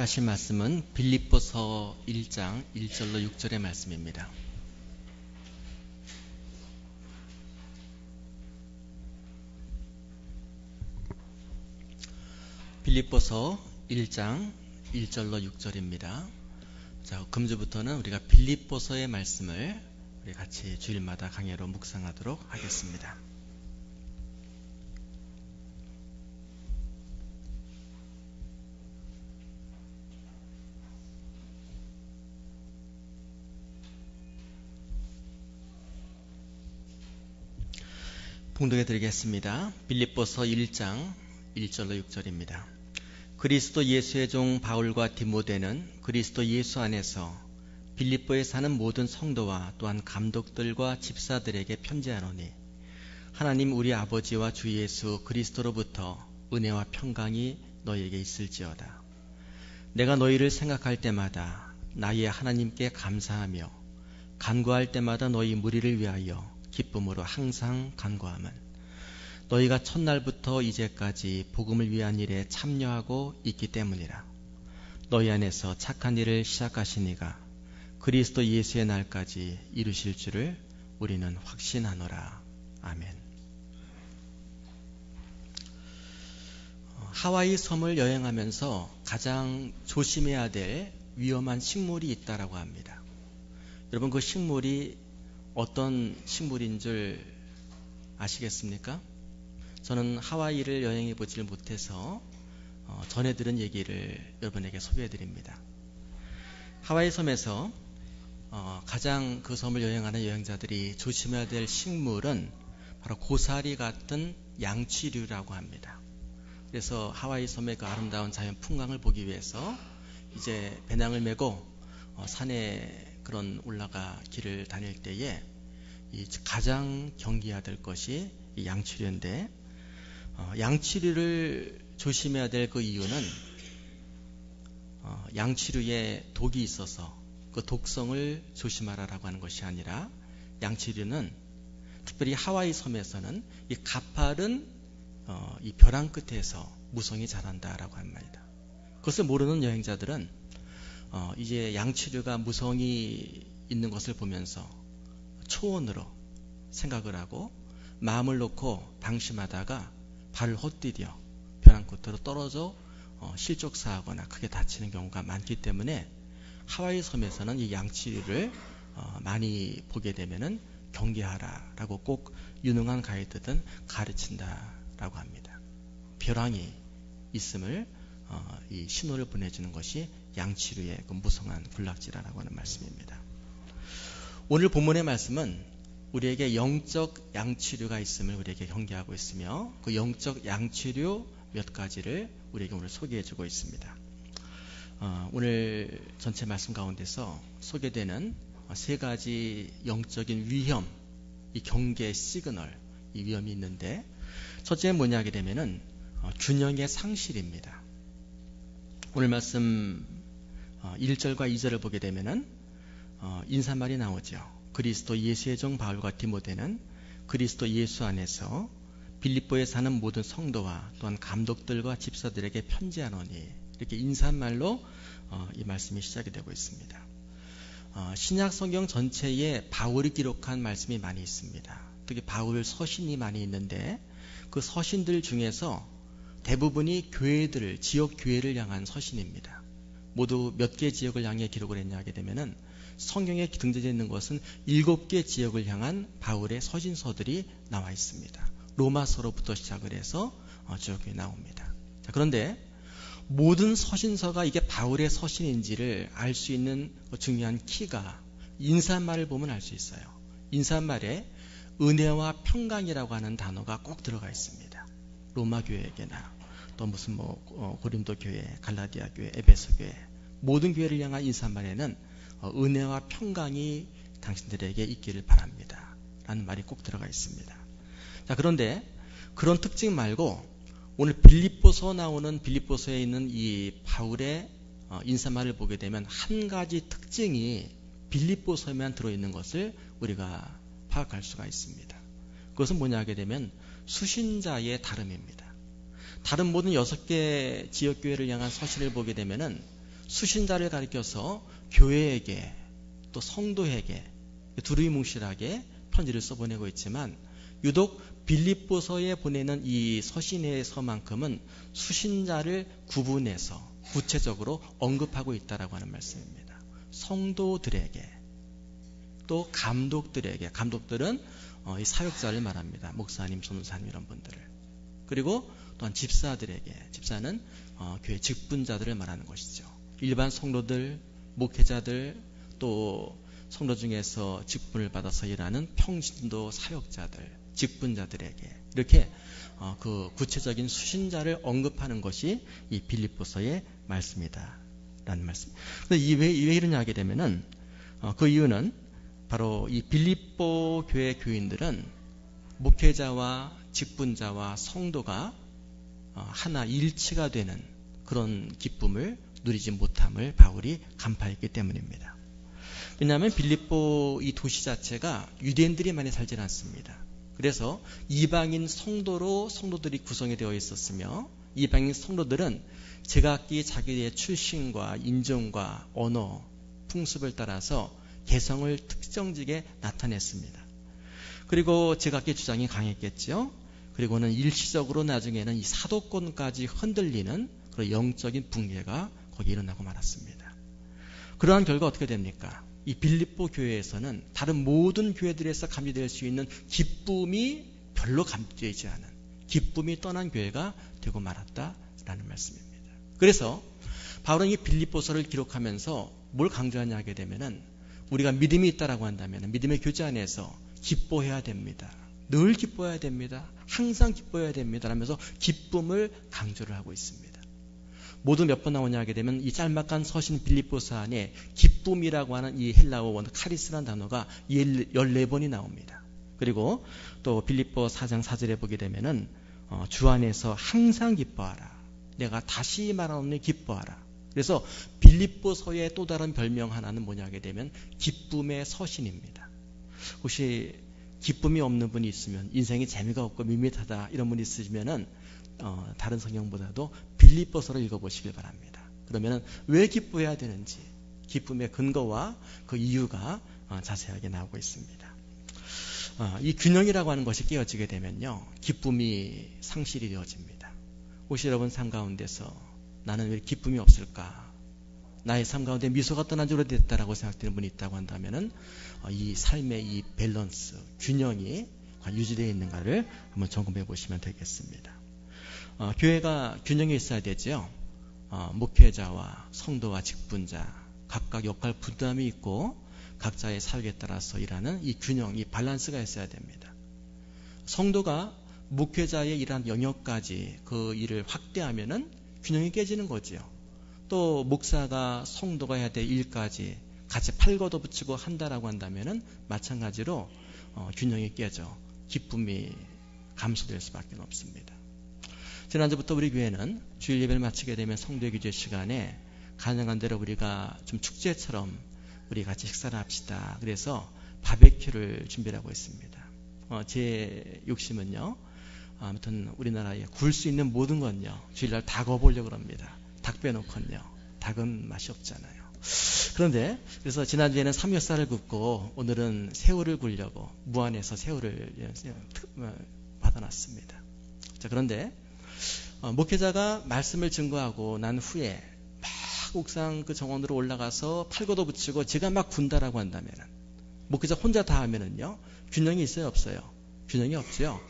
함께 하실 말씀은 빌립보서 1장 1절로 6절의 말씀입니다. 빌립보서 1장 1절로 6절입니다. 자, 금주부터는 우리가 빌립보서의 말씀을 우리 같이 주일마다 강해로 묵상하도록 하겠습니다. 봉독해 드리겠습니다. 빌립보서 1장 1절로 6절입니다. 그리스도 예수의 종 바울과 디모데는 그리스도 예수 안에서 빌립보에 사는 모든 성도와 또한 감독들과 집사들에게 편지하노니, 하나님 우리 아버지와 주 예수 그리스도로부터 은혜와 평강이 너희에게 있을지어다. 내가 너희를 생각할 때마다 나의 하나님께 감사하며 간구할 때마다 너희 무리를 위하여 기쁨으로 항상 간구함은, 너희가 첫날부터 이제까지 복음을 위한 일에 참여하고 있기 때문이라. 너희 안에서 착한 일을 시작하신 이가 그리스도 예수의 날까지 이루실 줄을 우리는 확신하노라. 아멘. 하와이 섬을 여행하면서 가장 조심해야 될 위험한 식물이 있다라고 합니다. 여러분, 그 식물이 어떤 식물인 줄 아시겠습니까? 저는 하와이를 여행해 보지를 못해서 전해 들은 얘기를 여러분에게 소개해 드립니다. 하와이 섬에서 가장 그 섬을 여행하는 여행자들이 조심해야 될 식물은 바로 고사리 같은 양치류라고 합니다. 그래서 하와이 섬의 그 아름다운 자연 풍광을 보기 위해서 이제 배낭을 메고 산에 그런 올라가 길을 다닐 때에 가장 경계해야 될 것이 이 양치류인데, 양치류를 조심해야 될 그 이유는 양치류에 독이 있어서 그 독성을 조심하라라고 하는 것이 아니라, 양치류는 특별히 하와이 섬에서는 이 가파른 이 벼랑 끝에서 무성이 자란다라고 합니다. 그것을 모르는 여행자들은 이제 양치류가 무성이 있는 것을 보면서 초원으로 생각을 하고 마음을 놓고 방심하다가 발을 헛디뎌 벼랑 끝으로 떨어져 실족사하거나 크게 다치는 경우가 많기 때문에, 하와이 섬에서는 이 양치류를 많이 보게 되면은 경계하라라고 꼭 유능한 가이드든 가르친다라고 합니다. 벼랑이 있음을 이 신호를 보내주는 것이 양치류의 그 무성한 군락지라고 하는 말씀입니다. 오늘 본문의 말씀은 우리에게 영적 양치류가 있음을 우리에게 경계하고 있으며, 그 영적 양치류 몇 가지를 우리에게 오늘 소개해주고 있습니다. 오늘 전체 말씀 가운데서 소개되는 세 가지 영적인 위험, 이 경계 시그널, 이 위험이 있는데, 첫째는 뭐냐 하게 되면은 균형의 상실입니다. 오늘 말씀 1절과 2절을 보게 되면은 인사말이 나오죠. 그리스도 예수의 종 바울과 디모데는 그리스도 예수 안에서 빌립보에 사는 모든 성도와 또한 감독들과 집사들에게 편지하노니, 이렇게 인사말로 이 말씀이 시작이 되고 있습니다. 신약 성경 전체에 바울이 기록한 말씀이 많이 있습니다. 특히 바울 서신이 많이 있는데, 그 서신들 중에서 대부분이 교회들을, 지역 교회를 향한 서신입니다. 모두 몇 개 지역을 향해 기록을 했냐 하게 되면은, 성경에 등재되어 있는 것은 7개 지역을 향한 바울의 서신서들이 나와 있습니다. 로마서로부터 시작을 해서 쭉 나옵니다. 자, 그런데 모든 서신서가 이게 바울의 서신인지를 알 수 있는 중요한 키가 인사말을 보면 알 수 있어요. 인사말에 은혜와 평강이라고 하는 단어가 꼭 들어가 있습니다. 로마 교회에게나 또 무슨 고린도 교회, 갈라디아 교회, 에베소 교회, 모든 교회를 향한 인사말에는 은혜와 평강이 당신들에게 있기를 바랍니다 라는 말이 꼭 들어가 있습니다. 자, 그런데 그런 특징 말고 오늘 빌립보서 나오는, 빌립보서에 있는 이 바울의 인사말을 보게 되면 한 가지 특징이 빌립보서에만 들어있는 것을 우리가 파악할 수가 있습니다. 그것은 뭐냐 하게 되면 수신자의 다름입니다. 다른 모든 6개 지역교회를 향한 서신을 보게 되면은 수신자를 가리켜서 교회에게 또 성도에게 두루뭉실하게 편지를 써보내고 있지만 유독 빌립보서에 보내는 이 서신에서만큼은 수신자를 구분해서 구체적으로 언급하고 있다라고 하는 말씀입니다. 성도들에게 또 감독들에게, 감독들은 이 사역자를 말합니다. 목사님, 전도사님 이런 분들을. 그리고 또한 집사들에게, 집사는 교회 직분자들을 말하는 것이죠. 일반 성도들, 목회자들, 또 성도 중에서 직분을 받아서 일하는 평신도 사역자들, 직분자들에게 이렇게 그 구체적인 수신자를 언급하는 것이 이 빌립보서의 말씀이다 라는 말씀. 근데 왜 이러냐 하게 되면은 그 이유는 바로 이 빌립보 교회 교인들은 목회자와 직분자와 성도가 하나 일치가 되는 그런 기쁨을 누리지 못함을 바울이 간파했기 때문입니다. 왜냐하면 빌립보 이 도시 자체가 유대인들이 많이 살지 않습니다. 그래서 이방인 성도들이 구성이 되어 있었으며 이방인 성도들은 제각기 자기의 출신과 인종과 언어, 풍습을 따라서 개성을 특정지게 나타냈습니다. 그리고 제각기 주장이 강했겠죠. 그리고는 일시적으로 나중에는 이 사도권까지 흔들리는 그런 영적인 붕괴가 거기에 일어나고 말았습니다. 그러한 결과 어떻게 됩니까? 이 빌립보 교회에서는 다른 모든 교회들에서 감지될 수 있는 기쁨이 별로 감지되지 않은, 기쁨이 떠난 교회가 되고 말았다라는 말씀입니다. 그래서 바울은 이 빌립보서를 기록하면서 뭘 강조하냐 하게 되면은 우리가 믿음이 있다라고 한다면 믿음의 교제 안에서 기뻐해야 됩니다. 늘 기뻐해야 됩니다. 항상 기뻐해야 됩니다. 라면서 기쁨을 강조를 하고 있습니다. 모두 몇 번 나오냐 하게 되면 이 짤막한 서신 빌립보서 안에 기쁨이라고 하는 이 헬라어 원어 카리스라는 단어가 14번이 나옵니다. 그리고 또 빌립보 4장 4절에 보게 되면은 주 안에서 항상 기뻐하라. 내가 다시 말하노니 기뻐하라. 그래서 빌립보서의 또 다른 별명 하나는 뭐냐 하게 되면 기쁨의 서신입니다. 혹시 기쁨이 없는 분이 있으면 인생이 재미가 없고 밋밋하다 이런 분이 있으시면은 다른 성경보다도 빌립보서를 읽어보시길 바랍니다. 그러면 왜 기뻐해야 되는지 기쁨의 근거와 그 이유가 자세하게 나오고 있습니다. 이 균형이라고 하는 것이 깨어지게 되면요 기쁨이 상실이 되어집니다. 혹시 여러분 삶 가운데서 나는 왜 기쁨이 없을까? 나의 삶 가운데 미소가 떠난 지 오래됐다라고 생각되는 분이 있다고 한다면은 이 삶의 이 밸런스, 균형이 유지되어 있는가를 한번 점검해 보시면 되겠습니다. 교회가 균형이 있어야 되죠. 목회자와 성도와 직분자 각각 역할 분담이 있고 각자의 사역에 따라서 일하는 이 균형, 이 밸런스가 있어야 됩니다. 성도가 목회자의 일한 영역까지 그 일을 확대하면은 균형이 깨지는 거지요. 또 목사가 성도가 해야 될 일까지 같이 팔 걷어붙이고 한다라고 한다면은 마찬가지로 균형이 깨져 기쁨이 감소될 수밖에 없습니다. 지난주부터 우리 교회는 주일 예배를 마치게 되면 성도의 교제 시간에 가능한 대로 우리가 좀 축제처럼 우리 같이 식사를 합시다. 그래서 바베큐를 준비하고 있습니다. 제 욕심은요. 아무튼 우리나라에 구울 수 있는 모든 건요. 주일날 다 구워보려고 합니다. 닭 빼놓고는요. 닭은 맛이 없잖아요. 그런데 그래서 지난주에는 삼겹살을 굽고 오늘은 새우를 구우려고 무안에서 새우를 받아놨습니다. 자, 그런데 목회자가 말씀을 증거하고 난 후에 막 옥상 그 정원으로 올라가서 팔고도 붙이고 제가 막 군다라고 한다면 목회자 혼자 다 하면은요 균형이 있어요 없어요? 균형이 없죠.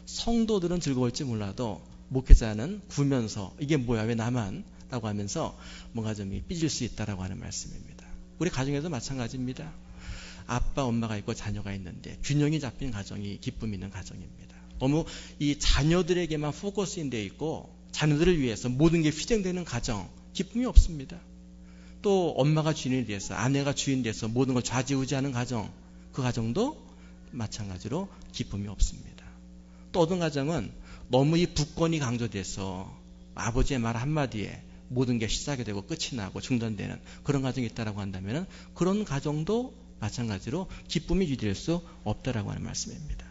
성도들은 즐거울지 몰라도 목회자는 구면서 이게 뭐야 왜 나만? 라고 하면서 뭔가 좀 삐질 수 있다라고 하는 말씀입니다. 우리 가정에도 마찬가지입니다. 아빠 엄마가 있고 자녀가 있는데 균형이 잡힌 가정이 기쁨 있는 가정입니다. 너무 이 자녀들에게만 포커스인 데 있고 자녀들을 위해서 모든 게 휘쟁되는 가정 기쁨이 없습니다. 또 엄마가 주인이 돼서 아내가 주인 돼서 모든 걸 좌지우지하는 가정 그 가정도 마찬가지로 기쁨이 없습니다. 또 어떤 가정은 너무 이 부권이 강조돼서 아버지의 말 한마디에 모든 게 시작이 되고 끝이 나고 중단되는 그런 가정이 있다라고 한다면 그런 가정도 마찬가지로 기쁨이 유지될 수 없다라고 하는 말씀입니다.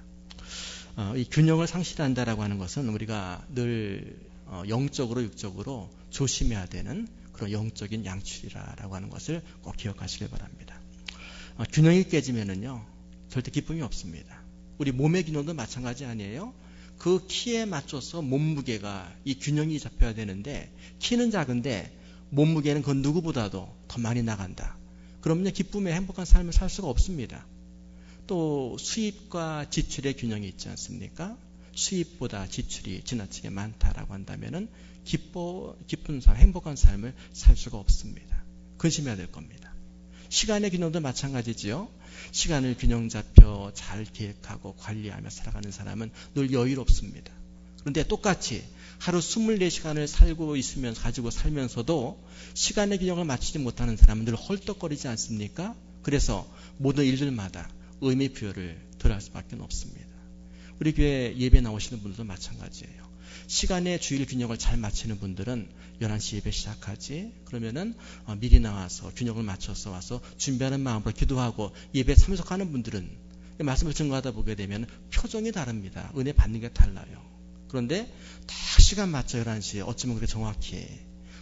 이 균형을 상실한다라고 하는 것은 우리가 늘 영적으로 육적으로 조심해야 되는 그런 영적인 양출이라고 하는 것을 꼭 기억하시길 바랍니다. 균형이 깨지면은요 절대 기쁨이 없습니다. 우리 몸의 균형도 마찬가지 아니에요? 그 키에 맞춰서 몸무게가 이 균형이 잡혀야 되는데 키는 작은데 몸무게는 그 누구보다도 더 많이 나간다. 그러면 기쁨의 행복한 삶을 살 수가 없습니다. 또 수입과 지출의 균형이 있지 않습니까? 수입보다 지출이 지나치게 많다라고 한다면은 기쁜 삶, 행복한 삶을 살 수가 없습니다. 근심해야 될 겁니다. 시간의 균형도 마찬가지지요. 시간을 균형 잡혀 잘 계획하고 관리하며 살아가는 사람은 늘 여유롭습니다. 그런데 똑같이 하루 24시간을 가지고 살면서도 시간의 균형을 맞추지 못하는 사람은 늘 헐떡거리지 않습니까? 그래서 모든 일들마다 의미 부여를 덜 할 수밖에 없습니다. 우리 교회 예배 나오시는 분들도 마찬가지예요. 시간의 주일 균형을 잘 맞추는 분들은 11시 예배 시작하지? 그러면은 미리 나와서 균형을 맞춰서 와서 준비하는 마음으로 기도하고 예배 참석하는 분들은 말씀을 증거하다 보게 되면 표정이 다릅니다. 은혜 받는 게 달라요. 그런데 딱 시간 맞춰 11시에 어쩌면 그렇게 정확히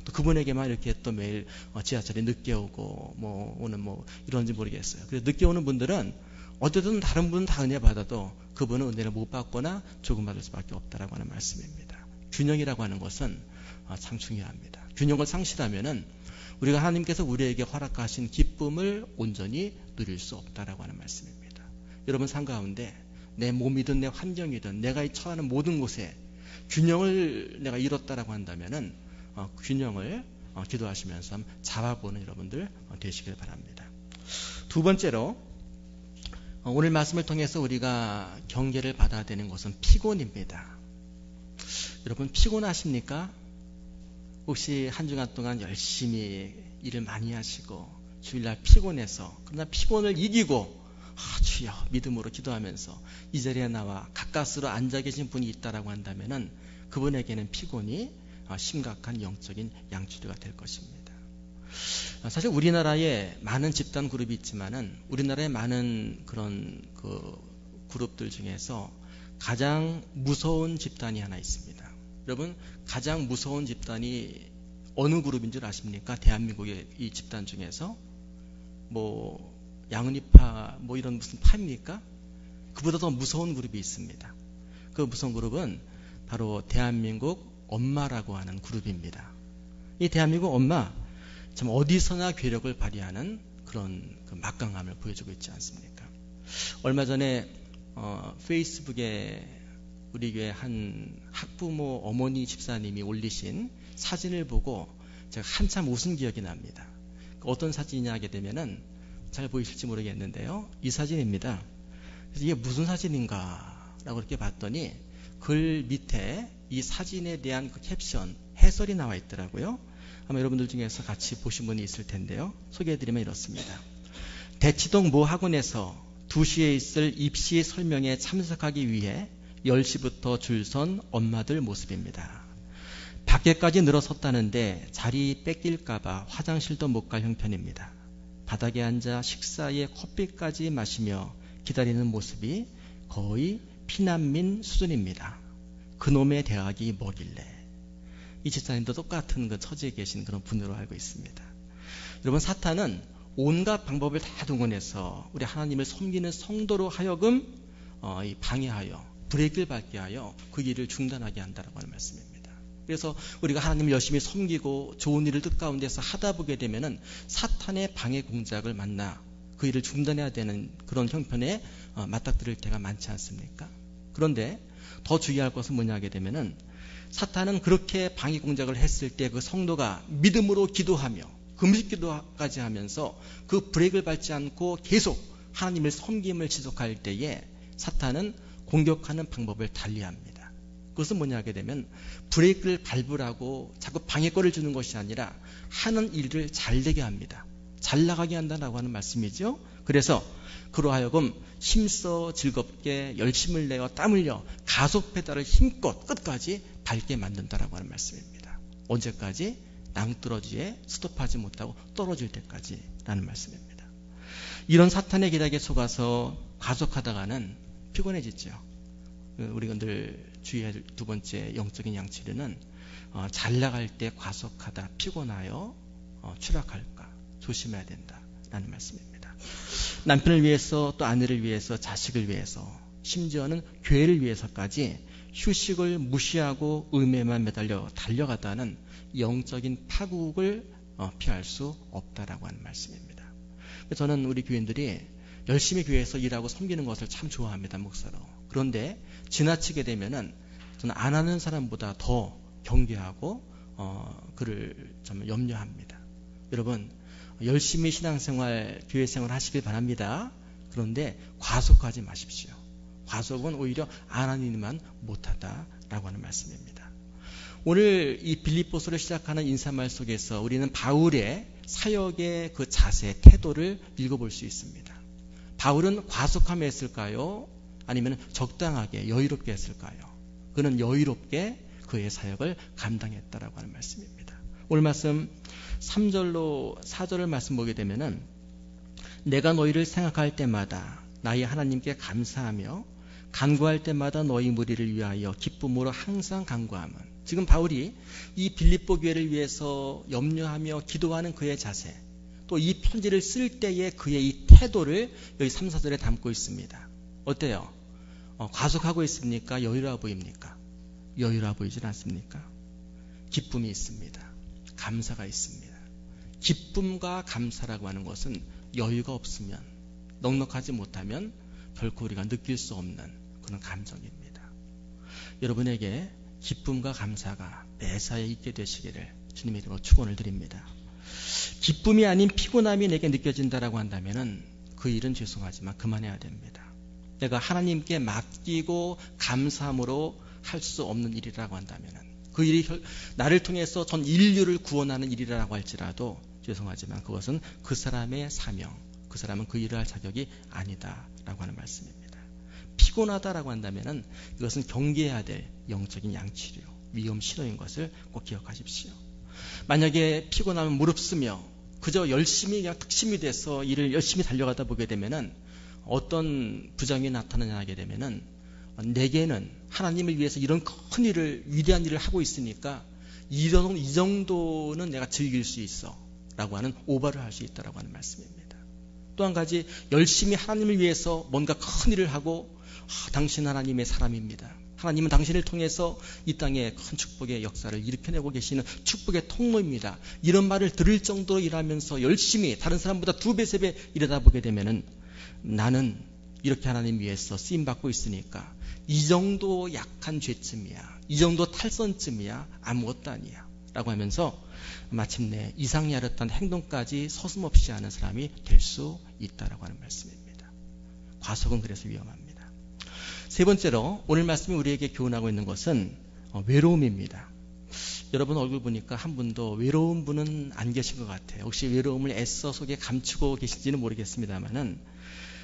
또 그분에게만 이렇게 또 매일 지하철에 늦게 오고 오늘 이런지 모르겠어요. 그래서 늦게 오는 분들은 어쨌든 다른 분은 다 은혜 받아도 그분은 은혜를 못 받거나 조금 받을 수밖에 없다라고 하는 말씀입니다. 균형이라고 하는 것은 참 중요합니다. 균형을 상실하면은 우리가 하나님께서 우리에게 허락하신 기쁨을 온전히 누릴 수 없다라고 하는 말씀입니다. 여러분 삶 가운데 내 몸이든 내 환경이든 내가 처하는 모든 곳에 균형을 내가 잃었다라고 한다면은 균형을 기도하시면서 잡아보는 여러분들 되시길 바랍니다. 두 번째로 오늘 말씀을 통해서 우리가 경계를 받아야 되는 것은 피곤입니다. 여러분 피곤하십니까? 혹시 한 주간 동안 열심히 일을 많이 하시고 주일날 피곤해서 그러나 피곤을 이기고 주여 믿음으로 기도하면서 이 자리에 나와 가까스로 앉아 계신 분이 있다라고 한다면은 그분에게는 피곤이 심각한 영적인 양치료가 될 것입니다. 사실 우리나라에 많은 집단 그룹이 있지만은 우리나라에 많은 그런 그룹들 중에서 가장 무서운 집단이 하나 있습니다. 여러분 가장 무서운 집단이 어느 그룹인 줄 아십니까? 대한민국의 이 집단 중에서 양은이파 이런 무슨 파입니까? 그보다 더 무서운 그룹이 있습니다. 그 무서운 그룹은 바로 대한민국 엄마라고 하는 그룹입니다. 이 대한민국 엄마 참 어디서나 괴력을 발휘하는 그런 막강함을 보여주고 있지 않습니까? 얼마 전에 페이스북에 우리 교회 한 학부모 어머니 집사님이 올리신 사진을 보고 제가 한참 웃은 기억이 납니다. 어떤 사진이냐 하게 되면은 잘 보이실지 모르겠는데요. 이 사진입니다. 그래서 이게 무슨 사진인가 라고 이렇게 봤더니 글 밑에 이 사진에 대한 그 캡션 해설이 나와 있더라고요. 아마 여러분들 중에서 같이 보신 분이 있을 텐데요. 소개해드리면 이렇습니다. 대치동 모 학원에서 2시에 있을 입시 설명에 참석하기 위해 10시부터 줄선 엄마들 모습입니다. 밖에까지 늘어섰다는데 자리 뺏길까봐 화장실도 못 갈 형편입니다. 바닥에 앉아 식사에 커피까지 마시며 기다리는 모습이 거의 피난민 수준입니다. 그놈의 대학이 뭐길래. 이 집사님도 똑같은 그 처지에 계신 그런 분으로 알고 있습니다. 여러분 사탄은 온갖 방법을 다 동원해서 우리 하나님을 섬기는 성도로 하여금 방해하여 브레이크를 밟게 하여 그 일을 중단하게 한다라고 하는 말씀입니다. 그래서 우리가 하나님을 열심히 섬기고 좋은 일을 뜻 가운데서 하다 보게 되면은 사탄의 방해 공작을 만나 그 일을 중단해야 되는 그런 형편에 맞닥뜨릴 때가 많지 않습니까? 그런데 더 주의할 것은 뭐냐 하게 되면은 사탄은 그렇게 방해 공작을 했을 때 그 성도가 믿음으로 기도하며 금식 기도까지 하면서 그 브레이크를 밟지 않고 계속 하나님을 섬김을 지속할 때에 사탄은 공격하는 방법을 달리합니다. 그것은 뭐냐 하게 되면 브레이크를 밟으라고 자꾸 방해거리를 주는 것이 아니라 하는 일을 잘 되게 합니다. 잘 나가게 한다라고 하는 말씀이죠. 그래서 그로 하여금 힘써 즐겁게 열심을 내어 땀 흘려 가속 페달을 힘껏 끝까지 밟게 만든다라고 하는 말씀입니다. 언제까지? 낭떠러지에 스톱하지 못하고 떨어질 때까지 라는 말씀입니다. 이런 사탄의 기략에 속아서 가속하다가는 피곤해지죠. 우리가 늘 주의할 두 번째 영적인 양치료는 잘 나갈 때 과속하다 피곤하여 추락할까 조심해야 된다라는 말씀입니다. 남편을 위해서, 또 아내를 위해서, 자식을 위해서, 심지어는 교회를 위해서까지 휴식을 무시하고 의무에만 매달려 달려가다는 영적인 파국을 피할 수 없다라고 하는 말씀입니다. 저는 우리 교인들이 열심히 교회에서 일하고 섬기는 것을 참 좋아합니다, 목사로. 그런데 지나치게 되면은 저는 안 하는 사람보다 더 경계하고 그를 좀 염려합니다. 여러분, 열심히 신앙생활, 교회생활 하시길 바랍니다. 그런데 과속하지 마십시오. 과속은 오히려 안 하는 일만 못하다라고 하는 말씀입니다. 오늘 이 빌립보서를 시작하는 인사말 속에서 우리는 바울의 사역의 그 자세, 태도를 읽어볼 수 있습니다. 바울은 과속함에 했을까요? 아니면 적당하게 여유롭게 했을까요? 그는 여유롭게 그의 사역을 감당했다라고 하는 말씀입니다. 오늘 말씀 3절로 4절을 말씀 보게 되면은 내가 너희를 생각할 때마다 나의 하나님께 감사하며 간구할 때마다 너희 무리를 위하여 기쁨으로 항상 간구함은, 지금 바울이 이 빌립보 교회를 위해서 염려하며 기도하는 그의 자세, 또 이 편지를 쓸 때의 그의 이 태도를 여기 3, 4절에 담고 있습니다. 어때요? 과속하고 있습니까? 여유로워 보입니까? 여유로워 보이질 않습니까? 기쁨이 있습니다. 감사가 있습니다. 기쁨과 감사라고 하는 것은 여유가 없으면, 넉넉하지 못하면 결코 우리가 느낄 수 없는 그런 감정입니다. 여러분에게 기쁨과 감사가 매사에 있게 되시기를 주님의 이름으로 축원을 드립니다. 기쁨이 아닌 피곤함이 내게 느껴진다라고 한다면은 그 일은 죄송하지만 그만해야 됩니다. 내가 하나님께 맡기고 감사함으로 할 수 없는 일이라고 한다면은, 그 일이 나를 통해서 전 인류를 구원하는 일이라고 할지라도 죄송하지만 그것은 그 사람의 사명, 그 사람은 그 일을 할 자격이 아니다라고 하는 말씀입니다. 피곤하다라고 한다면은 이것은 경계해야 될 영적인 양치료, 위험 신호인 것을 꼭 기억하십시오. 만약에 피곤하면 무릅쓰며 그저 열심히 그냥 특심이 돼서 일을 열심히 달려가다 보게 되면은 어떤 부정이 나타나게 되면은 내게는 하나님을 위해서 이런 큰 일을, 위대한 일을 하고 있으니까 이 정도는 내가 즐길 수 있어 라고 하는 오바를 할 수 있다라고 하는 말씀입니다. 또 한 가지, 열심히 하나님을 위해서 뭔가 큰 일을 하고 당신 하나님의 사람입니다. 하나님은 당신을 통해서 이 땅에 큰 축복의 역사를 일으켜내고 계시는 축복의 통로입니다. 이런 말을 들을 정도로 일하면서 열심히 다른 사람보다 2배, 3배 일하다 보게 되면은 나는 이렇게 하나님 위해서 쓰임받고 있으니까 이 정도 약한 죄쯤이야, 이 정도 탈선쯤이야, 아무것도 아니야 라고 하면서 마침내 이상이 하였던 행동까지 서슴없이 하는 사람이 될 수 있다라고 하는 말씀입니다. 과속은 그래서 위험합니다. 세 번째로 오늘 말씀이 우리에게 교훈하고 있는 것은 외로움입니다. 여러분 얼굴 보니까 한 분도 외로운 분은 안 계신 것 같아요. 혹시 외로움을 애써 속에 감추고 계신지는 모르겠습니다만은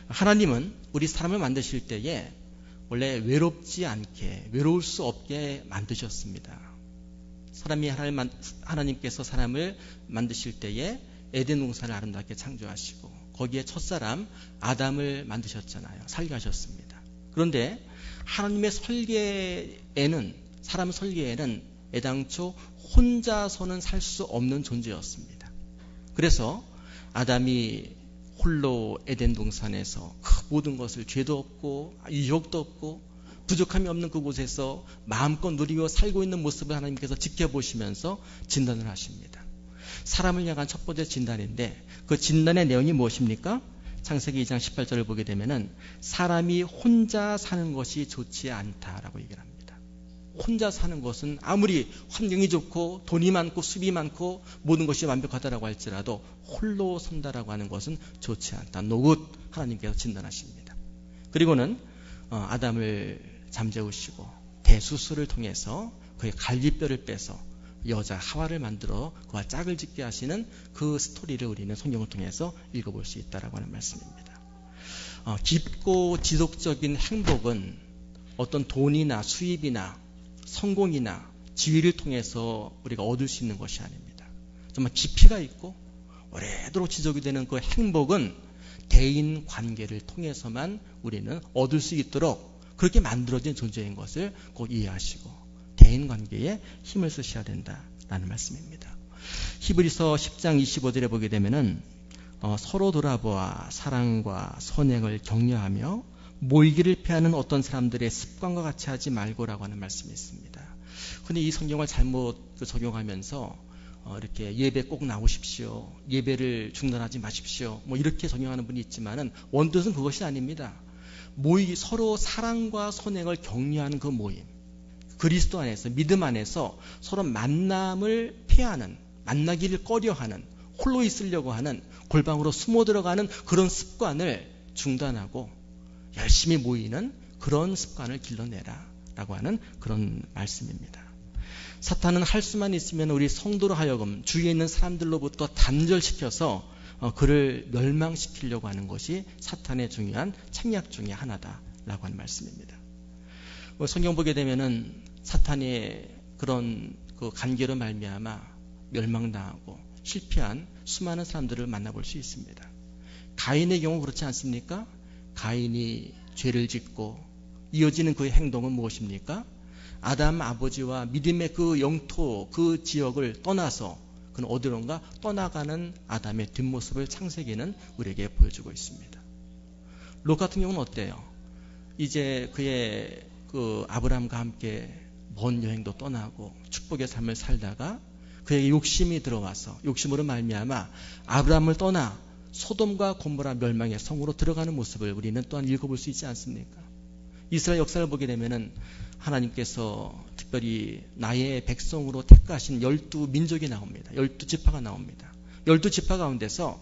하나님은 우리 사람을 만드실 때에 원래 외롭지 않게, 외로울 수 없게 만드셨습니다. 하나님께서 사람을 만드실 때에 에덴 동산을 아름답게 창조하시고 거기에 첫사람 아담을 만드셨잖아요. 살게 하셨습니다. 그런데 하나님의 설계에는, 사람 설계에는 애당초 혼자서는 살 수 없는 존재였습니다. 그래서 아담이 홀로 에덴 동산에서 모든 것을, 죄도 없고 유혹도 없고 부족함이 없는 그곳에서 마음껏 누리며 살고 있는 모습을 하나님께서 지켜보시면서 진단을 하십니다. 사람을 향한 첫 번째 진단인데 그 진단의 내용이 무엇입니까? 창세기 2장 18절을 보게 되면은 사람이 혼자 사는 것이 좋지 않다라고 얘기를 합니다. 혼자 사는 것은 아무리 환경이 좋고 돈이 많고 수입이 많고 모든 것이 완벽하다라고 할지라도 홀로 산다라고 하는 것은 좋지 않다. 노굿 하나님께서 진단하십니다. 그리고는 아담을 잠재우시고 대수술을 통해서 그의 갈비뼈를 빼서 여자 하와를 만들어 그와 짝을 짓게 하시는 그 스토리를 우리는 성경을 통해서 읽어볼 수 있다라고 하는 말씀입니다. 깊고 지속적인 행복은 어떤 돈이나 수입이나 성공이나 지위를 통해서 우리가 얻을 수 있는 것이 아닙니다. 정말 깊이가 있고 오래도록 지속이 되는 그 행복은 대인 관계를 통해서만 우리는 얻을 수 있도록 그렇게 만들어진 존재인 것을 꼭 이해하시고 대인 관계에 힘을 쓰셔야 된다라는 말씀입니다. 히브리서 10장 25절에 보게 되면은 서로 돌아보아 사랑과 선행을 격려하며 모이기를 피하는 어떤 사람들의 습관과 같이 하지 말고라고 하는 말씀이 있습니다. 근데 이 성경을 잘못 적용하면서 이렇게 예배 꼭 나오십시오. 예배를 중단하지 마십시오. 뭐 이렇게 적용하는 분이 있지만은 원뜻은 그것이 아닙니다. 서로 사랑과 선행을 격려하는 그 모임. 그리스도 안에서, 믿음 안에서 서로 만남을 피하는, 만나기를 꺼려하는, 홀로 있으려고 하는, 골방으로 숨어 들어가는 그런 습관을 중단하고 열심히 모이는 그런 습관을 길러내라 라고 하는 그런 말씀입니다. 사탄은 할 수만 있으면 우리 성도로 하여금 주위에 있는 사람들로부터 단절시켜서 그를 멸망시키려고 하는 것이 사탄의 중요한 책략 중에 하나다라고 하는 말씀입니다. 성경 보게 되면은 사탄의 그런 그 관계로 말미암아 멸망당하고 실패한 수많은 사람들을 만나볼 수 있습니다. 가인의 경우 그렇지 않습니까? 가인이 죄를 짓고 이어지는 그의 행동은 무엇입니까? 아담 아버지와 믿음의 그 영토, 그 지역을 떠나서 그는 어디론가 떠나가는 아담의 뒷모습을 창세기는 우리에게 보여주고 있습니다. 롯 같은 경우는 어때요? 이제 그의 그 아브라함과 함께 먼 여행도 떠나고 축복의 삶을 살다가 그에게 욕심이 들어와서 욕심으로 말미암아 아브라함을 떠나 소돔과 고모라 멸망의 성으로 들어가는 모습을 우리는 또한 읽어볼 수 있지 않습니까? 이스라엘 역사를 보게 되면은 하나님께서 특별히 나의 백성으로 택하신 12민족이 나옵니다. 12지파가 나옵니다. 12지파 가운데서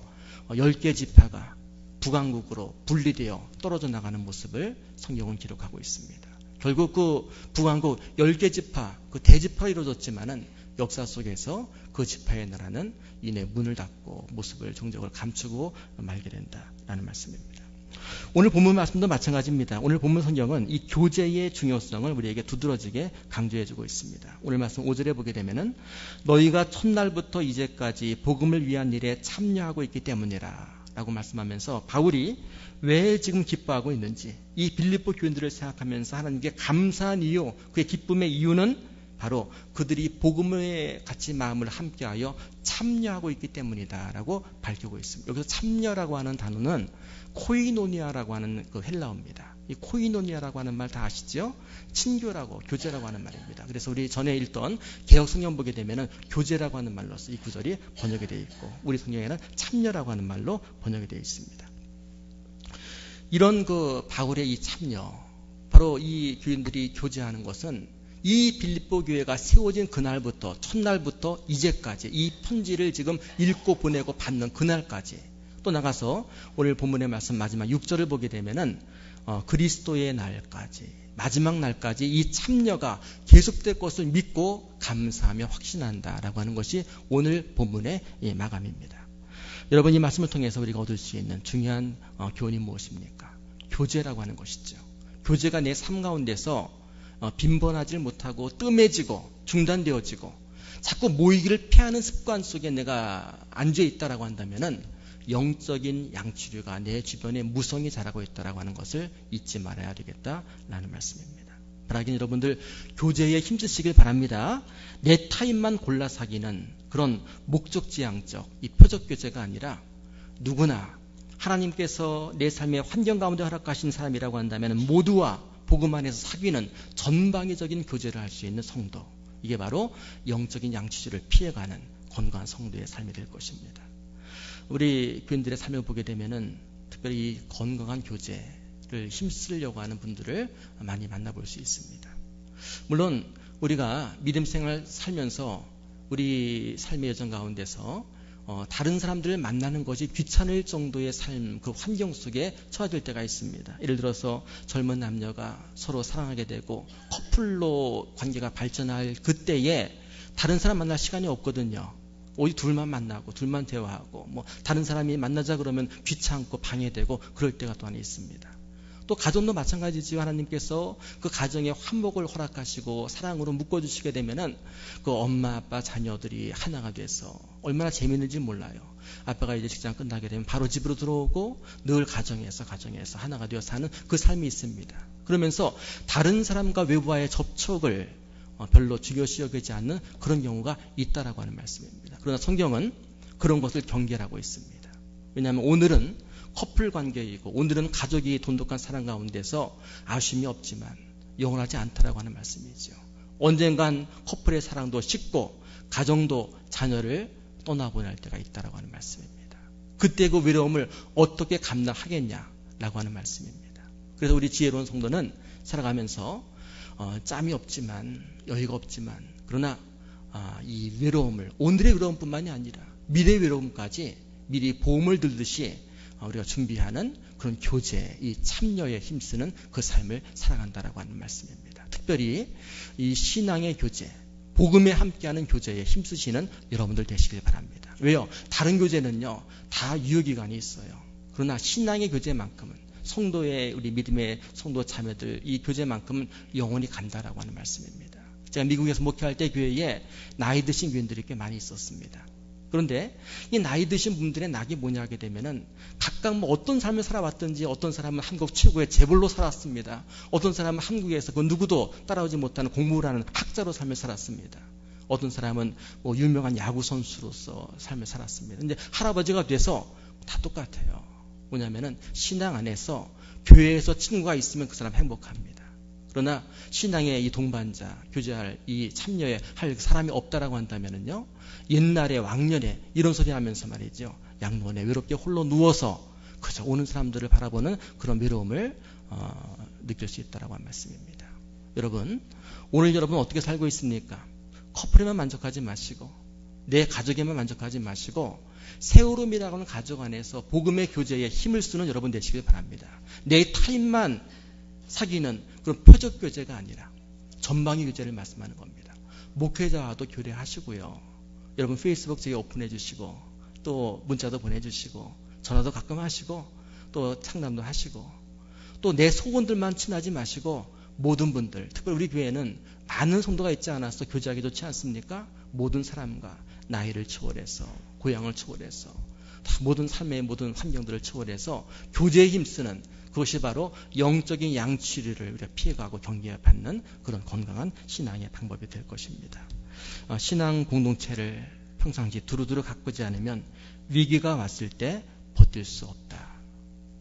10개 지파가 북왕국으로 분리되어 떨어져 나가는 모습을 성경은 기록하고 있습니다. 결국 그 북왕국 10개 지파, 그 대지파로 이루어졌지만은 역사 속에서 그 지파의 나라는 이내 문을 닫고 모습을 종적을 감추고 말게 된다라는 말씀입니다. 오늘 본문 말씀도 마찬가지입니다. 오늘 본문 성경은 이 교제의 중요성을 우리에게 두드러지게 강조해주고 있습니다. 오늘 말씀 5절에 보게 되면은 너희가 첫날부터 이제까지 복음을 위한 일에 참여하고 있기 때문이라 라고 말씀하면서 바울이 왜 지금 기뻐하고 있는지 이 빌립보 교인들을 생각하면서 하나님께 감사한 이유, 그의 기쁨의 이유는 바로 그들이 복음에 같이 마음을 함께하여 참여하고 있기 때문이다 라고 밝히고 있습니다. 여기서 참여라고 하는 단어는 코이노니아라고 하는 그 헬라어입니다. 이 코이노니아라고 하는 말 다 아시죠? 친교라고, 교제라고 하는 말입니다. 그래서 우리 전에 읽던 개역 성경 보게 되면은 교제라고 하는 말로서 이 구절이 번역이 되어 있고 우리 성경에는 참여라고 하는 말로 번역이 되어 있습니다. 이런 그 바울의 이 참여, 바로 이 교인들이 교제하는 것은 이 빌립보 교회가 세워진 그날부터, 첫날부터 이제까지 이 편지를 지금 읽고 보내고 받는 그날까지, 또 나가서 오늘 본문의 말씀 마지막 6절을 보게 되면은 그리스도의 날까지, 마지막 날까지 이 참여가 계속될 것을 믿고 감사하며 확신한다라고 하는 것이 오늘 본문의 마감입니다. 여러분, 이 말씀을 통해서 우리가 얻을 수 있는 중요한 교훈이 무엇입니까? 교제라고 하는 것이죠. 교제가 내 삶 가운데서 빈번하지 못하고 뜸해지고 중단되어지고 자꾸 모이기를 피하는 습관 속에 내가 앉아 있다라고 한다면은 영적인 양치류가 내 주변에 무성히 자라고 있다라고 하는 것을 잊지 말아야 되겠다라는 말씀입니다. 바라긴 여러분들 교제에 힘쓰시길 바랍니다. 내 타입만 골라 사귀는 그런 목적지향적 이 표적 교제가 아니라 누구나 하나님께서 내 삶의 환경 가운데 허락하신 사람이라고 한다면 모두와 복음 안에서 사귀는 전방위적인 교제를 할 수 있는 성도, 이게 바로 영적인 양치질을 피해가는 건강한 성도의 삶이 될 것입니다. 우리 교인들의 삶을 보게 되면은 특별히 건강한 교제를 힘쓰려고 하는 분들을 많이 만나볼 수 있습니다. 물론 우리가 믿음 생활 살면서 우리 삶의 여정 가운데서 다른 사람들을 만나는 것이 귀찮을 정도의 삶, 그 환경 속에 처해질 때가 있습니다. 예를 들어서 젊은 남녀가 서로 사랑하게 되고 커플로 관계가 발전할 그때에 다른 사람 만날 시간이 없거든요. 오직 둘만 만나고 둘만 대화하고 뭐 다른 사람이 만나자 그러면 귀찮고 방해되고 그럴 때가 또한 있습니다. 또 가정도 마찬가지지요. 하나님께서 그 가정에 화목을 허락하시고 사랑으로 묶어주시게 되면은 그 엄마 아빠 자녀들이 하나가 돼서 얼마나 재미있는지 몰라요. 아빠가 이제 직장 끝나게 되면 바로 집으로 들어오고 늘 가정에서 하나가 되어 사는 그 삶이 있습니다. 그러면서 다른 사람과 외부와의 접촉을 별로 중요시 여기지 않는 그런 경우가 있다라고 하는 말씀입니다. 그러나 성경은 그런 것을 경계하고 있습니다. 왜냐하면 오늘은 커플 관계이고 오늘은 가족이 돈독한 사랑 가운데서 아쉬움이 없지만 영원하지 않다라고 하는 말씀이죠. 언젠간 커플의 사랑도 식고 가정도 자녀를 떠나보낼 때가 있다라고 하는 말씀입니다. 그때 그 외로움을 어떻게 감당하겠냐라고 하는 말씀입니다. 그래서 우리 지혜로운 성도는 살아가면서 짬이 없지만 여유가 없지만 그러나 이 외로움을 오늘의 외로움뿐만이 아니라 미래의 외로움까지 미리 보험을 들듯이 우리가 준비하는 그런 교제, 이 참여에 힘쓰는 그 삶을 살아간다라고 하는 말씀입니다. 특별히 이 신앙의 교제, 복음에 함께하는 교제에 힘쓰시는 여러분들 되시길 바랍니다. 왜요? 다른 교제는요, 다 유효기간이 있어요. 그러나 신앙의 교제만큼은 성도의 우리 믿음의 성도 자매들 이 교제만큼은 영원히 간다라고 하는 말씀입니다. 제가 미국에서 목회할 때 교회에 나이 드신 교인들이 꽤 많이 있었습니다. 그런데 이 나이 드신 분들의 낙이 뭐냐 하게 되면은 각각 뭐 어떤 삶을 살아왔든지 어떤 사람은 한국 최고의 재벌로 살았습니다. 어떤 사람은 한국에서 그 누구도 따라오지 못하는 공부를 하는 학자로 삶을 살았습니다. 어떤 사람은 뭐 유명한 야구 선수로서 삶을 살았습니다. 근데 할아버지가 돼서 다 똑같아요. 뭐냐면은 신앙 안에서 교회에서 친구가 있으면 그 사람 행복합니다. 그러나 신앙의 이 동반자, 교제할 이 참여에 할 사람이 없다라고 한다면은요, 옛날에 왕년에 이런 소리 하면서 말이죠, 양로원에 외롭게 홀로 누워서 그저 오는 사람들을 바라보는 그런 외로움을 느낄 수 있다라고 한 말씀입니다. 여러분, 오늘 여러분 어떻게 살고 있습니까? 커플에만 만족하지 마시고 내 가족에만 만족하지 마시고 세우름이라고 하는 가족 안에서 복음의 교제에 힘을 쓰는 여러분 되시길 바랍니다. 내 타인만 사귀는 그런 표적 교제가 아니라 전방위 교제를 말씀하는 겁니다. 목회자와도 교제하시고요. 여러분 페이스북 제게 오픈해 주시고 또 문자도 보내주시고 전화도 가끔 하시고 또 상담도 하시고 또 내 소원들만 친하지 마시고 모든 분들, 특별히 우리 교회는 많은 성도가 있지 않아서 교제하기 좋지 않습니까? 모든 사람과 나이를 초월해서 고향을 초월해서 모든 삶의 모든 환경들을 초월해서 교제에 힘쓰는 그것이 바로 영적인 양치리를 우리가 피해가고 경계받는 그런 건강한 신앙의 방법이 될 것입니다. 신앙 공동체를 평상시 두루두루 가꾸지 않으면 위기가 왔을 때 버틸 수 없다.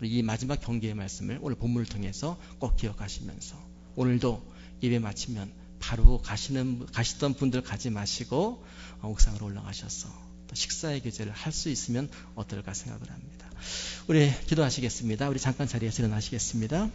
이 마지막 경계의 말씀을 오늘 본문을 통해서 꼭 기억하시면서 오늘도 예배 마치면 바로 가시던 분들 가지 마시고 옥상으로 올라가셔서 또 식사의 교제를 할 수 있으면 어떨까 생각을 합니다. 우리 기도하시겠습니다. 우리 잠깐 자리에서 일어나시겠습니다.